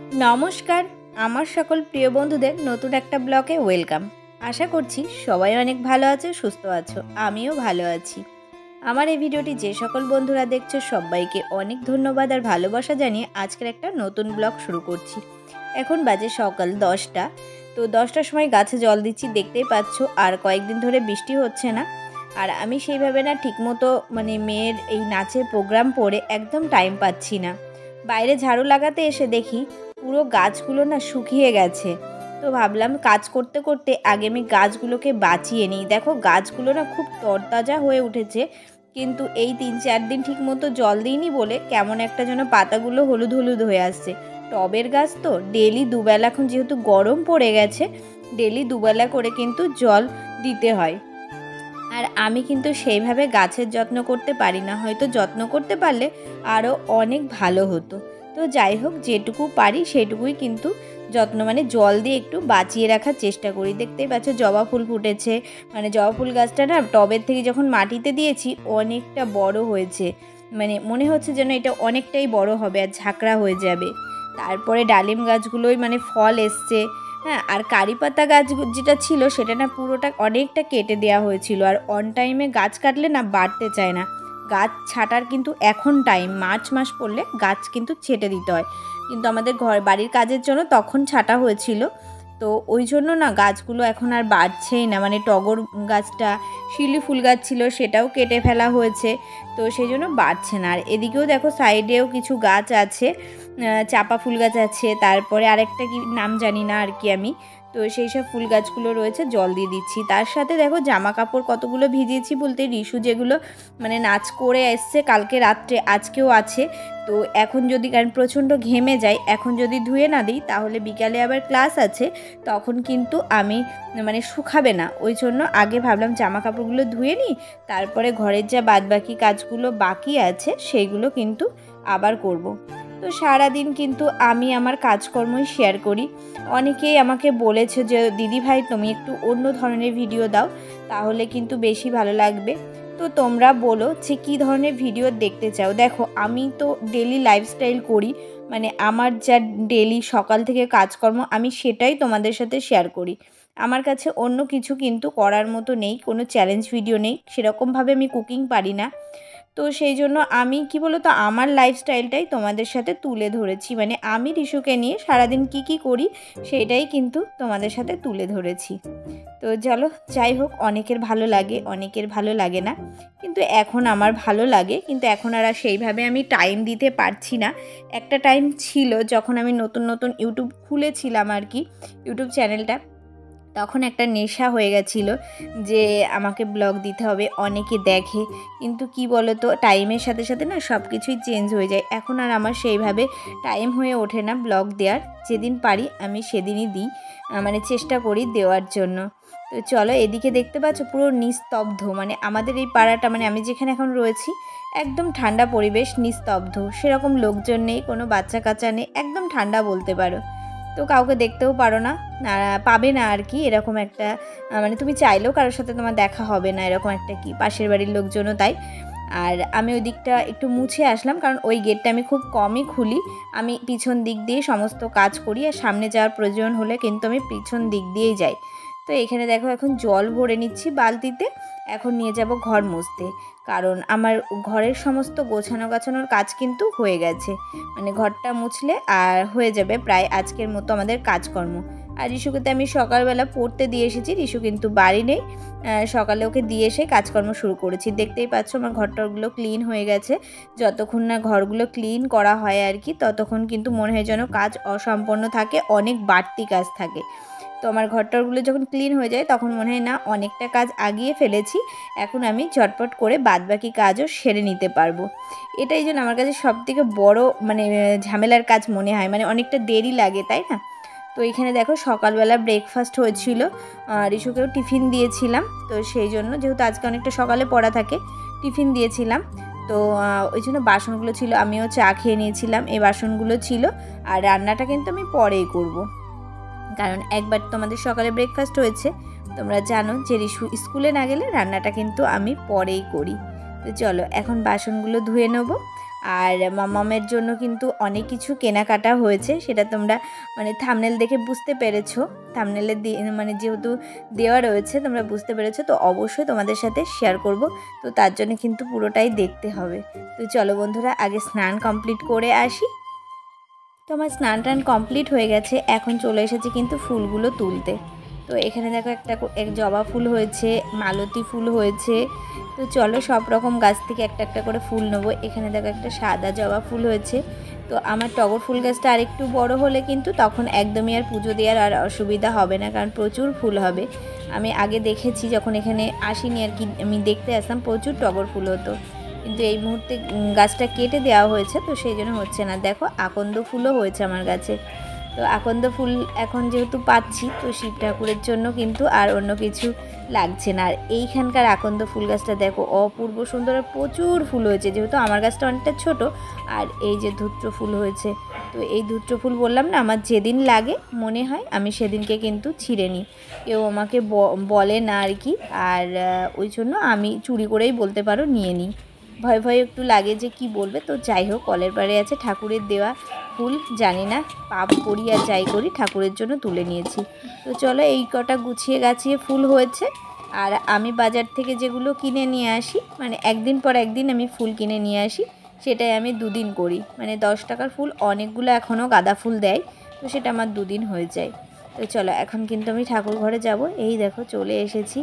নমস্কার, আমার সকল প্রিয় বন্ধুদের নতুন একটা ব্লগে ওয়েলকাম। আশা করছি সবাই অনেক ভালো আছে, সুস্থ আছো। আমিও ভালো আছি। আমার এই ভিডিওটি যে সকল বন্ধুরা দেখছো সবাইকে অনেক ধন্যবাদ আর ভালোবাসা জানিয়ে আজকের একটা নতুন ব্লগ শুরু করছি। এখন বাজে সকাল 10টা। তো 10টার সময় গাছে জল দিচ্ছি, দেখতেই পাচ্ছ। আর কয়েকদিন ধরে বৃষ্টি হচ্ছে না। আর আমি সেইভাবে না ঠিকমতো মেয়ের এই নাচের প্রোগ্রাম পড়ে একদম টাইম পাচ্ছি না। বাইরে ঝাড়ু লাগাতে এসে দেখি পুরো গাছগুলো না শুকিয়ে গেছে। তো ভাবলাম কাজ করতে করতে আগে আমি গাছগুলোকে বাঁচিয়ে নিই। দেখো গাছগুলো না খুব তরতাজা হয়ে উঠেছে, কিন্তু এই 3-4 দিন ঠিক মতো জল দিইনি বলে কেমন একটা যেন পাতাগুলো হলুদ হলুদ হয়ে আসছে। টবের গাছ তো ডেলি দুবেলা, এখন যেহেতু গরম পড়ে গেছে, ডেলি দুবেলা করে কিন্তু জল দিতে হয়। আর আমি কিন্তু সেইভাবে গাছের যত্ন করতে পারি না, হয়তো যত্ন করতে পারলে আরও অনেক ভালো হতো। তো যাই হোক, যেটুকু পারি সেটুকুই কিন্তু যত্ন জল দিয়ে একটু বাঁচিয়ে রাখার চেষ্টা করি। দেখতেই পাচ্ছ জবা ফুল ফুটেছে। জবা ফুল গাছটা না টবের থেকে যখন মাটিতে দিয়েছি অনেকটা বড় হয়েছে। মনে হচ্ছে যেন এটা অনেকটাই বড় হবে আর ঝাঁকড়া হয়ে যাবে। তারপরে ডালিম গাছগুলোই ফল এসছে। হ্যাঁ, আর কারি পাতা গাছ যেটা ছিল সেটা না পুরোটা অনেকটা কেটে দেওয়া হয়েছিল। আর অন টাইমে গাছ কাটলে না বাড়তে চায় না। গাছ ছাঁটার কিন্তু এখন টাইম, মার্চ মাস পড়লে গাছ কিন্তু ছেটে দিতে হয়, কিন্তু আমাদের বাড়ির কাজের জন্য তখন ছাঁটা হয়েছিল। তো ওই জন্য না গাছগুলো এখন আর বাড়ছেই না। টগর গাছটা, শিউলি ফুল গাছ ছিল সেটাও কেটে ফেলা হয়েছে। তো সেই জন্য বাড়ছে না। আর এদিকেও দেখো সাইডেও কিছু গাছ আছে, চাপা ফুল গাছ আছে, তারপরে আরেকটা কি নাম জানি না আর কি আমি। তো সেই সব ফুল গাছগুলো রয়েছে, জল দিয়ে দিচ্ছি। তার সাথে দেখো জামা কাপড় কতগুলো ভিজিয়েছি বলতে, রিশু যেগুলো নাচ করে এসছে কালকে রাত্রে, আজকেও আছে। তো এখন যদি, কারণ প্রচণ্ড ঘেমে যায়, এখন যদি ধুয়ে না দিই তাহলে বিকালে আবার ক্লাস আছে, তখন কিন্তু আমি শুকাবে না। ওই জন্য আগে ভাবলাম জামা কাপড়গুলো ধুয়ে নিই, তারপরে ঘরের যা বাদবাকি কাজগুলো বাকি আছে সেইগুলো কিন্তু আবার করব। তো সারাদিন কিন্তু আমি আমার কাজকর্মই শেয়ার করি। অনেকেই আমাকে বলেছে যে দিদি ভাই তুমি একটু অন্য ধরনের ভিডিও দাও, তাহলে কিন্তু বেশি ভালো লাগবে। তো তোমরা বলো যে কী ধরনের ভিডিও দেখতে চাও। দেখো আমি তো ডেলি লাইফস্টাইল করি, আমার যা ডেলি সকাল থেকে কাজকর্ম আমি সেটাই তোমাদের সাথে শেয়ার করি। আমার কাছে অন্য কিছু কিন্তু করার মতো নেই, কোনো চ্যালেঞ্জ ভিডিও নেই, সেরকমভাবে আমি কুকিং পারি না। তো সেই জন্য আমি কি বলো তো, আমার লাইফস্টাইলটাই তোমাদের সাথে তুলে ধরেছি। আমি রিশুকে নিয়ে সারাদিন কি করি সেটাই কিন্তু তোমাদের সাথে তুলে ধরেছি। তো চলো, যাই হোক, অনেকের ভালো লাগে, অনেকের ভালো লাগে না, কিন্তু এখন আমার ভালো লাগে। কিন্তু এখন আর সেইভাবে আমি টাইম দিতে পারছি না। একটা টাইম ছিল যখন আমি নতুন নতুন ইউটিউব খুলেছিলাম আর কি, ইউটিউব চ্যানেলটা, তখন একটা নেশা হয়ে গেছিলো যে আমাকে ব্লগ দিতে হবে, অনেকে দেখে। কিন্তু কি বলো তো, টাইমের সাথে সাথে না সব কিছুই চেঞ্জ হয়ে যায়। এখন আর আমার সেইভাবে টাইম হয়ে ওঠে না ব্লগ দেওয়ার। যেদিন পারি আমি সেদিনই দিই, চেষ্টা করি দেওয়ার জন্য। তো চলো, এদিকে দেখতে পাচ্ছ পুরো নিস্তব্ধ। আমাদের এই পাড়াটা, আমি যেখানে এখন রয়েছি, একদম ঠান্ডা পরিবেশ, নিস্তব্ধ, সেরকম লোকজন নেই, কোনো বাচ্চা কাচ্চা নেই, একদম ঠান্ডা বলতে পারো। তো কাউকে দেখতেও পারো না, পাবে না আর কি, এরকম একটা তুমি চাইলেও কারোর সাথে তোমার দেখা হবে না, এরকম একটা কি, পাশের বাড়ির লোকজনও তাই। আর আমি ওই দিকটা একটু মুছে আসলাম, কারণ ওই গেটটা আমি খুব কমই খুলি। আমি পিছন দিক দিয়ে সমস্ত কাজ করি, আর সামনে যাওয়ার প্রয়োজন হলে কিন্তু আমি পিছন দিক দিয়েই যাই। তো এখানে দেখো এখন জল ভরে নিচ্ছি বালতিতে, এখন নিয়ে যাব ঘর মুছতে। কারণ আমার ঘরের সমস্ত গোছানোর কাজ কিন্তু হয়ে গেছে। ঘরটা মুছলে আর হয়ে যাবে প্রায় আজকের মতো আমাদের কাজকর্ম। আর রিশুকে তো আমি সকালবেলা পড়তে দিয়ে এসেছি, রিশু কিন্তু বাড়ি নেই। সকালে ওকে দিয়ে এসে কাজকর্ম শুরু করেছি। দেখতেই পাচ্ছ আমার ঘরটাগুলো ক্লিন হয়ে গেছে। যতক্ষণ না ঘরগুলো ক্লিন করা হয় আর কি, ততক্ষণ কিন্তু মনে হয় যেন কাজ অসম্পন্ন থাকে, অনেক বাড়তি কাজ থাকে। তো আমার ঘরটারগুলো যখন ক্লিন হয়ে যায় তখন মনে হয় না অনেকটা কাজ আগিয়ে ফেলেছি, এখন আমি ঝটপট করে বাদবাকি কাজও সেরে নিতে পারবো। এটাই জন্য আমার কাছে সবথেকে বড় ঝামেলার কাজ মনে হয়, অনেকটা দেরি লাগে, তাই না? তো এখানে দেখো সকালবেলা ব্রেকফাস্ট হয়েছিল, রিশুকেও টিফিন দিয়েছিলাম। তো সেই জন্য, যেহেতু আজকে অনেকটা সকালে পড়া থাকে, টিফিন দিয়েছিলাম। তো ওই জন্য বাসনগুলো ছিল, আমিও চা খেয়ে নিয়েছিলাম, এই বাসনগুলো ছিল। আর রান্নাটা কিন্তু আমি পরেই করব, কারণ একবার তোমাদের সকালে ব্রেকফাস্ট হয়েছে, তোমরা জানো যে রিশু স্কুলে না গেলে রান্নাটা কিন্তু আমি পরেই করি। তো চলো এখন বাসনগুলো ধুয়ে নেবো। আর মামামের জন্য কিন্তু অনেক কিছু কেনাকাটা হয়েছে, সেটা তোমরা মানে থাম্বনেল দেখে বুঝতে পেরেছো। থাম্বনেলে মানে যেহেতু দেওয়া রয়েছে তোমরা বুঝতে পেরেছো, তো অবশ্যই তোমাদের সাথে শেয়ার করব। তো তার জন্য কিন্তু পুরোটাই দেখতে হবে। তো চলো বন্ধুরা, আগে স্নান কমপ্লিট করে আসি। তো আমার স্নান টান কমপ্লিট হয়ে গেছে, এখন চলে এসেছি কিন্তু ফুলগুলো তুলতে। তো এখানে দেখো এক জবা ফুল হয়েছে, মালতী ফুল হয়েছে। তো চলো সব রকম গাছ থেকে একটা একটা করে ফুল নেবো। এখানে দেখো একটা সাদা জবা ফুল হয়েছে। তো আমার টগর ফুল গাছটা আরেকটু বড় হলে কিন্তু তখন একদমই আর পুজো দেওয়ার আর অসুবিধা হবে না, কারণ প্রচুর ফুল হবে। আমি আগে দেখেছি, যখন এখানে আসিনি আর কি, আমি দেখতে আসতাম, প্রচুর টগর ফুল হতো। কিন্তু এই মুহূর্তে গাছটা কেটে দেওয়া হয়েছে, তো সেই জন্য হচ্ছে না। দেখো আকন্দ ফুলও হয়েছে আমার গাছে। তো আকন্দ ফুল এখন যেহেতু পাচ্ছি, তো শিব ঠাকুরের জন্য কিন্তু আর অন্য কিছু লাগছে না। আর এইখানকার আকন্দ ফুল গাছটা দেখো অপূর্ব সুন্দর, প্রচুর ফুল হয়েছে, যেহেতু আমার গাছটা অনেকটা ছোট। আর এই যে ধূত্র ফুল হয়েছে, তো এই ধূত্র ফুল বললাম না, আমার যেদিন লাগে মনে হয় আমি সেদিনকে কিন্তু ছিঁড়ে নিই, কেউ আমাকে বলে না আর কি। আর ওই জন্য আমি চুরি করেই বলতে পারো নিয়ে নিই। ভয় ভয় একটু লাগে যে কি বলবে, তো যাই হোক, কলের পাড়ে আছে ঠাকুরের দেওয়া ফুল, জানি না পাপ করি আর যাই করি, ঠাকুরের জন্য তুলে নিয়েছি। তো চলো, এই কটা গুছিয়ে গাছিয়ে ফুল হয়েছে। আর আমি বাজার থেকে যেগুলো কিনে নিয়ে আসি, মানে একদিন পর একদিন আমি ফুল কিনে নিয়ে আসি, সেটাই আমি দুদিন করি। মানে 10 টাকার ফুল অনেকগুলো এখনও গাঁদা ফুল দেয়, তো সেটা আমার দুদিন হয়ে যায়। তো চলো, এখন কিন্তু আমি ঠাকুর ঘরে যাব। এই দেখো চলে এসেছি,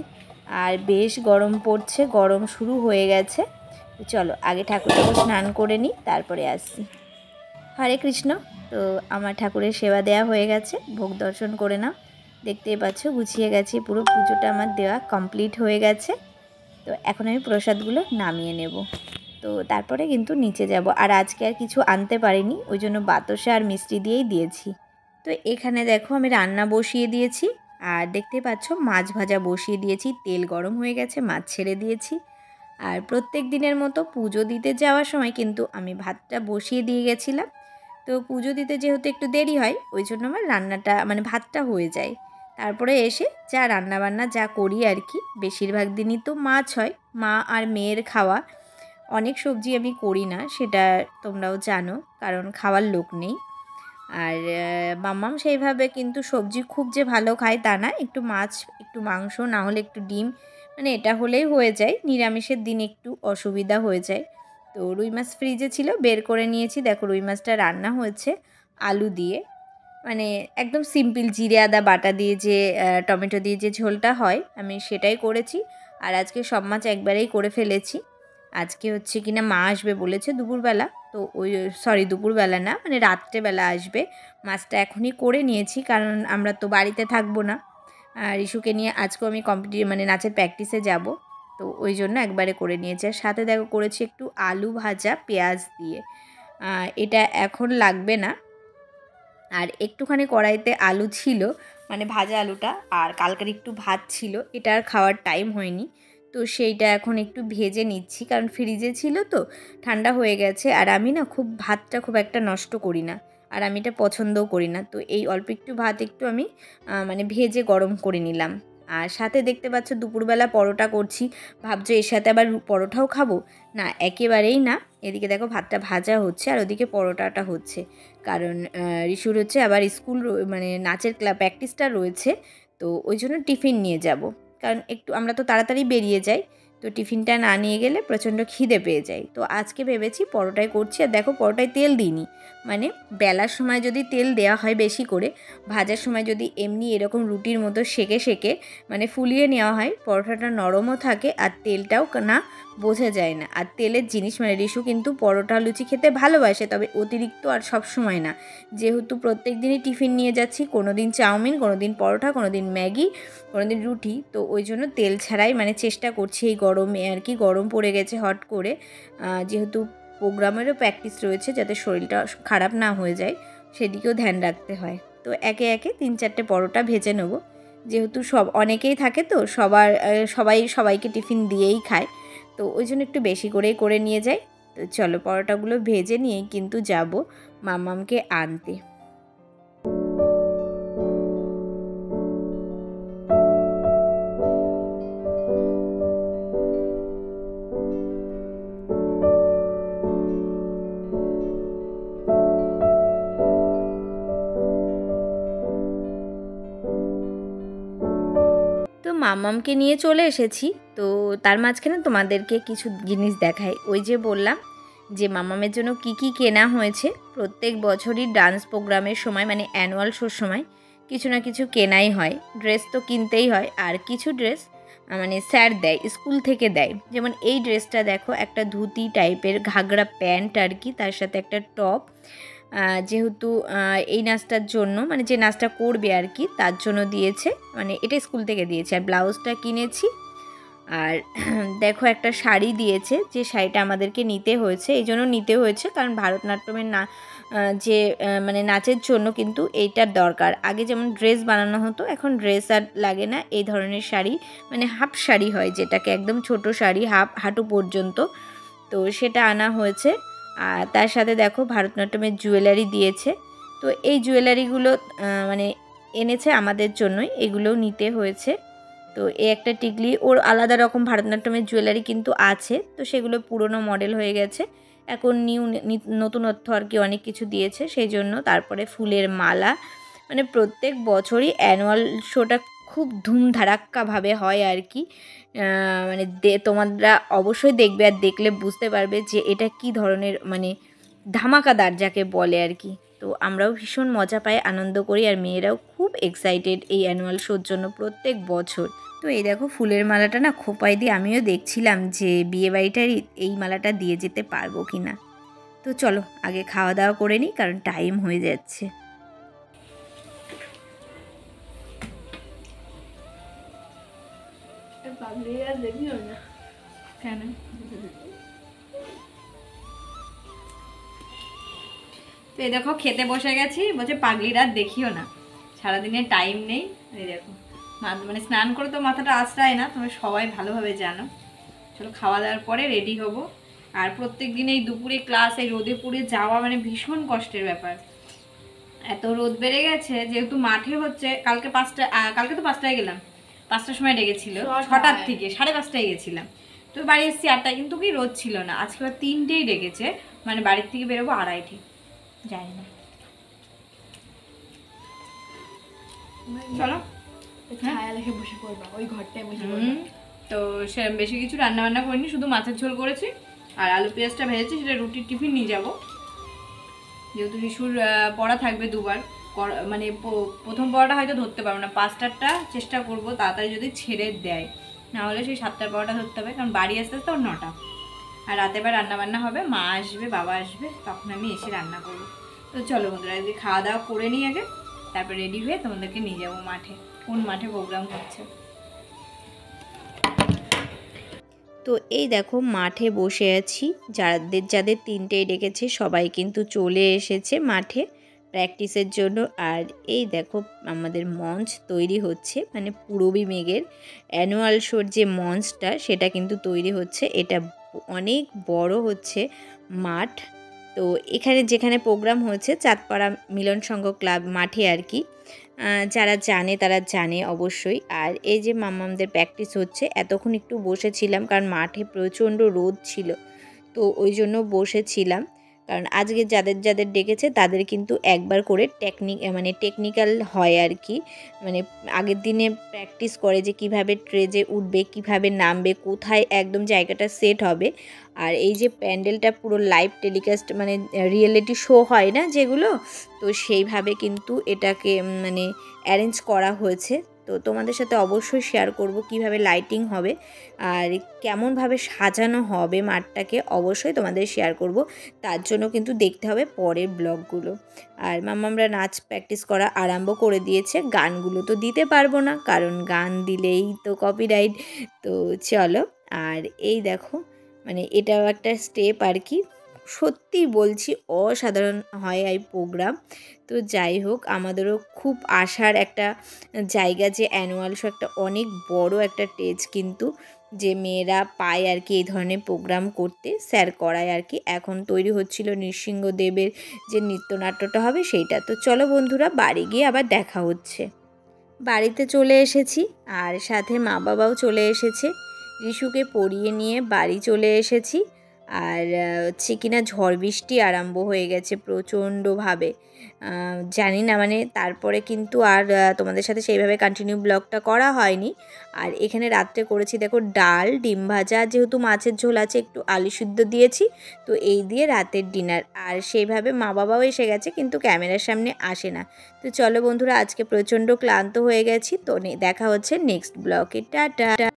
আর বেশ গরম পড়ছে, গরম শুরু হয়ে গেছে। তো চলো আগে ঠাকুরটাকে স্নান করে নিই, তারপরে আসছি। হরে কৃষ্ণ। তো আমার ঠাকুরের সেবা দেওয়া হয়ে গেছে, ভোগ দর্শন করে নাও। দেখতেই পাচ্ছ গুছিয়ে গেছি, পুরো পুজোটা আমার দেওয়া কমপ্লিট হয়ে গেছে। তো এখন আমি প্রসাদগুলো নামিয়ে নেব, তো তারপরে কিন্তু নিচে যাব। আর আজকে আর কিছু আনতে পারিনি, ওই জন্য বাতাসা আর মিষ্টি দিয়েই দিয়েছি। তো এখানে দেখো আমি রান্না বসিয়ে দিয়েছি, আর দেখতে পাচ্ছ মাছ ভাজা বসিয়ে দিয়েছি, তেল গরম হয়ে গেছে, মাছ ছেড়ে দিয়েছি। আর প্রত্যেক দিনের মতো পুজো দিতে যাওয়ার সময় কিন্তু আমি ভাতটা বসিয়ে দিয়ে গেছিলাম। তো পুজো দিতে যেহেতু একটু দেরি হয়, ওই জন্য আমার রান্নাটা মানে ভাতটা হয়ে যায়। তারপরে এসে যা রান্নাবান্না যা করি আর কি, বেশিরভাগ দিনই তো মাছ হয়, মা আর মেয়ের খাওয়া। অনেক সবজি আমি করি না, সেটা তোমরাও জানো, কারণ খাওয়ার লোক নেই। আর মাম্মাম সেইভাবে কিন্তু সবজি খুব যে ভালো খায় তা না, একটু মাছ একটু মাংস না হলে একটু ডিম, মানে এটা হলেই হয়ে যায়। নিরামিষের দিন একটু অসুবিধা হয়ে যায়। তো রুই মাছ ফ্রিজে ছিল, বের করে নিয়েছি। দেখো রুই মাছটা রান্না হয়েছে আলু দিয়ে, মানে একদম সিম্পল জিরে আদা বাটা দিয়ে যে টমেটো দিয়ে যে ঝোলটা হয়, আমি সেটাই করেছি। আর আজকে সব মাছ একবারেই করে ফেলেছি। আজকে হচ্ছে কিনা মা আসবে বলেছে দুপুরবেলা, তো ওই সরি দুপুরবেলা না, মানে রাত্রেবেলা আসবে। মাছটা এখনই করে নিয়েছি, কারণ আমরা তো বাড়িতে থাকবো না। আর রিশুকে নিয়ে আজকেও আমি মানে নাচের প্র্যাকটিসে যাব, তো ওই জন্য একবারে করে নিয়েছি। আর সাথে দেখো করেছি একটু আলু ভাজা পেঁয়াজ দিয়ে। এটা এখন লাগবে না। আর একটুখানি কড়াইতে আলু ছিল, মানে ভাজা আলুটা, আর কালকের একটু ভাত ছিল, এটা আর খাওয়ার টাইম হয়নি। তো সেইটা এখন একটু ভেজে নিচ্ছি, কারণ ফ্রিজে ছিল তো ঠান্ডা হয়ে গেছে। আর আমি না খুব ভাতটা খুব একটা নষ্ট করি না, আর আমি এটা পছন্দও করি না। তো এই অল্প একটু ভাত একটু আমি মানে ভেজে গরম করে নিলাম। আর সাথে দেখতে পাচ্ছ দুপুরবেলা পরোটা করছি, ভাবছো এর সাথে আবার পরোটাও খাবো? না, একেবারেই না। এদিকে দেখো ভাতটা ভাজা হচ্ছে, আর ওদিকে পরোটাটা হচ্ছে, কারণ রিশুর হচ্ছে আবার স্কুল মানে নাচের প্র্যাকটিসটা রয়েছে। তো ওই জন্য টিফিন নিয়ে যাব, কারণ একটু আমরা তো তাড়াতাড়ি বেরিয়ে যাই, তো টিফিনটা না নিয়ে গেলে প্রচণ্ড খিদে পেয়ে যায়। তো আজকে ভেবেছি পরোটাই করছি। আর দেখো পরোটায় তেল দিইনি, মানে বেলার সময় যদি তেল দেওয়া হয় বেশি করে, ভাজার সময় যদি এমনি এরকম রুটির মতো সেঁকে সেঁকে মানে ফুলিয়ে নেওয়া হয়, পরোটাটা নরমও থাকে আর তেলটাও না বোঝা যায় না। আর তেলের জিনিস মানে রিশু কিন্তু পরোটা লুচি খেতে ভালোবাসে, তবে অতিরিক্ত আর সব সময় না। যেহেতু প্রত্যেক দিনই টিফিন নিয়ে যাচ্ছি, কোনো দিন চাউমিন, কোনো দিন পরোটা, কোনো দিন ম্যাগি, কোনো দিন রুটি, তো ওই জন্য তেল ছাড়াই মানে চেষ্টা করছি এই গরমে আর কি। গরম পড়ে গেছে হট করে, যেহেতু প্রোগ্রামেরও প্র্যাকটিস রয়েছে, যাতে শরীরটা খারাপ না হয়ে যায় সেদিকেও ধ্যান রাখতে হয়। তো একে একে 3-4টে পরোটা ভেজে নেব, যেহেতু অনেকেই থাকে, তো সবাই সবাইকে টিফিন দিয়েই খায়, তো ওই জন্য একটু বেশি করেই করে নিয়ে যাই। তো চলো পরোটাগুলো ভেজে নিয়েই কিন্তু যাব মাম্মামকে আনতে। মাম্মামকে নিয়ে চলে এসেছি। তো তার মাঝখানে তোমাদেরকে কিছু জিনিস দেখাই। ওই যে বললাম যে মাম্মামের জন্য কি কি কেনা হয়েছে। প্রত্যেক বছরই ডান্স প্রোগ্রামের সময় মানে অ্যানুয়াল শোর সময় কিছু না কিছু কেনাই হয়। ড্রেস তো কিনতেই হয়, আর কিছু ড্রেস মানে স্যার দেয়, স্কুল থেকে দেয়। যেমন এই ড্রেসটা দেখো, একটা ধুতি টাইপের ঘাগরা প্যান্ট আর কি, তার সাথে একটা টপ। যেহেতু এই নাচটার জন্য মানে যে নাচটা করবে আর কি তার জন্য দিয়েছে, মানে এটা স্কুল থেকে দিয়েছে। আর ব্লাউজটা কিনেছি। আর দেখো একটা শাড়ি দিয়েছে, যে শাড়িটা আমাদেরকে নিতে হয়েছে, এই জন্য নিতে হয়েছে কারণ ভারতনাট্যমের না যে মানে নাচের জন্য কিন্তু এইটার দরকার। আগে যেমন ড্রেস বানানো হতো, এখন ড্রেস আর লাগে না। এই ধরনের শাড়ি মানে হাফ শাড়ি হয়, যেটাকে একদম ছোট শাড়ি, হাঁটু পর্যন্ত, তো সেটা আনা হয়েছে। আর তার সাথে দেখো ভারতনাট্যমের জুয়েলারি দিয়েছে। তো এই জুয়েলারিগুলো মানে এনেছে আমাদের জন্যই, এগুলোও নিতে হয়েছে। তো এই একটা টিকলি, ওর আলাদা রকম ভারতনাট্যমের জুয়েলারি কিন্তু আছে, তো সেগুলো পুরনো মডেল হয়ে গেছে। এখন নতুনত্ব আর কি অনেক কিছু দিয়েছে সেই জন্য। তারপরে ফুলের মালা, মানে প্রত্যেক বছরই অ্যানুয়াল শোটা খুব ধুমধারাক্কাভাবে হয় আর কি। মানে তোমরা অবশ্যই দেখবে, আর দেখলে বুঝতে পারবে যে এটা কি ধরনের মানে ধামাকাদার যাকে বলে আর কি। তো আমরাও ভীষণ মজা পাই, আনন্দ করি, আর মেয়েরাও খুব এক্সাইটেড এই অ্যানুয়াল শোর জন্য প্রত্যেক বছর। তো এই দেখো ফুলের মালাটা না খোপাই দিয়ে আমিও দেখছিলাম যে বিয়ে বাড়িটারই এই মালাটা দিয়ে যেতে পারবো কি না। তো চলো আগে খাওয়া দাওয়া করে নিই, কারণ টাইম হয়ে যাচ্ছে। কেন তো এই দেখো খেতে বসে গেছি, বলছে পাগলি রাত দেখিও না, সারাদিনের টাইম নেই। এই দেখো মানে স্নান করে তো মাথাটা আঁচড়ায় না, তোমরা সবাই ভালোভাবে জানো। চলো খাওয়া দাওয়ার পরে রেডি হব। আর প্রত্যেক দিন এই দুপুরে ক্লাস, এই রোদে পুড়ে যাওয়া মানে ভীষণ কষ্টের ব্যাপার। এত রোদ বেড়ে গেছে, যেহেতু মাঠে হচ্ছে। কালকে তো 5টায় গেলাম, 5টার সময় ডেকেছিল, 6টার থেকে 5:30টায় গেছিলাম। তো বাড়ি এসেছি 8টায়, কিন্তু কি রোদ ছিল না। আজকে 3টেই ডেকেছে, মানে বাড়ির থেকে বেরোবো 2:30। যাই না, চলো বসে পড়বা ওই ঘরটায় বসে। তো সে বেশি কিছু রান্না বান্না করিনি, শুধু মাছের ঝোল করেছি আর আলু পেঁয়াজটা ভেজেছি, সেটা রুটির টিফিন নিয়ে যাব। যেহেতু রিশুর পড়া থাকবে দুবার, মানে প্রথম পড়াটা হয়তো ধরতে পারবো না, 5টারটা চেষ্টা করব তাড়াতাড়ি যদি ছেড়ে দেয়, না হলে সেই 7টার পড়াটা ধরতে হবে, কারণ বাড়ি আসতে আসতে ওর 9টা। আর রাতে এবার রান্নাবান্না হবে, মা আসবে, বাবা আসবে, তখন আমি এসে রান্না করবো। তো চলো বন্ধুরা, যদি খাওয়া দাওয়া করে নিই আগে, তারপর রেডি হয়ে তোমাদেরকে নিয়ে যাবো মাঠে। কোন মাঠে প্রোগ্রাম হচ্ছে। তো এই দেখো মাঠে বসে আছি, যাদের 3টেই ডেকেছে সবাই কিন্তু চলে এসেছে মাঠে প্র্যাকটিসের জন্য। আর এই দেখো আমাদের মঞ্চ তৈরি হচ্ছে, মানে পূরবী মেঘের অ্যানুয়াল শোর যে মঞ্চটা সেটা কিন্তু তৈরি হচ্ছে। এটা অনেক বড় হচ্ছে মাঠ। তো এখানে যেখানে প্রোগ্রাম হচ্ছে চাঁদপাড়া মিলন সংঘ ক্লাব মাঠে আর কি। যারা জানে তারা জানে অবশ্যই। আর এই যে মাম্মামদের প্র্যাকটিস হচ্ছে, এতক্ষণ একটু বসেছিলাম কারণ মাঠে প্রচণ্ড রোদ ছিল, তো ওই জন্য বসেছিলাম। কারণ আজকে যাদের ডেকেছে তাদের কিন্তু একবার করে টেকনিক্যাল হয় আর কি। মানে আগের দিনে প্র্যাকটিস করে যে কিভাবে ট্রেজে উঠবে, কিভাবে নামবে, কোথায় একদম জায়গাটা সেট হবে। আর এই যে প্যান্ডেলটা পুরো লাইভ টেলিকাস্ট, মানে রিয়েলিটি শো হয় না যেগুলো, তো সেইভাবে কিন্তু এটাকে মানে অ্যারেঞ্জ করা হয়েছে। তো তোমাদের সাথে অবশ্যই শেয়ার করব কিভাবে লাইটিং হবে আর কেমনভাবে সাজানো হবে মাঠটাকে, অবশ্যই তোমাদের শেয়ার করব। তার জন্য কিন্তু দেখতে হবে পরের ব্লগগুলো। আর মাম্মামরা নাচ প্র্যাকটিস করা আরম্ভ করে দিয়েছে। গানগুলো তো দিতে পারবো না, কারণ গান দিলেই তো কপিরাইট। তো চলো, আর এই দেখো মানে এটাও একটা স্টেপ আর কি। সত্যি বলছি অসাধারণ হয় এই প্রোগ্রাম। তো যাই হোক, আমাদেরও খুব আশার একটা জায়গা যে অ্যানুয়াল শো একটা অনেক বড় একটা স্টেজ কিন্তু, যে মেয়েরা পায় আর কি এই ধরনের প্রোগ্রাম করতে, স্যার করায় আর কি। এখন তৈরি হচ্ছিল নৃসিংহদেবের যে নৃত্যনাট্যটা হবে সেইটা। তো চলো বন্ধুরা, বাড়ি গিয়ে আবার দেখা হচ্ছে। বাড়িতে চলে এসেছি, আর সাথে মা বাবাও চলে এসেছে। রিশুকে পড়িয়ে নিয়ে বাড়ি চলে এসেছি। আর হচ্ছে কিনা ঝড় বৃষ্টি আরম্ভ হয়ে গেছে প্রচণ্ডভাবে। জানি না মানে তারপরে কিন্তু আর তোমাদের সাথে সেইভাবে কন্টিনিউ ব্লগটা করা হয়নি। আর এখানে রাত্রে করেছি দেখো ডাল, ডিম ভাজা, যেহেতু মাছের ঝোল আছে একটু আলু সিদ্ধ দিয়েছি, তো এই দিয়ে রাতের ডিনার। আর সেইভাবে মা বাবাও এসে গেছে কিন্তু ক্যামেরার সামনে আসে না। তো চলো বন্ধুরা, আজকে প্রচণ্ড ক্লান্ত হয়ে গেছি, তো দেখা হচ্ছে নেক্সট ব্লগে। টাটা।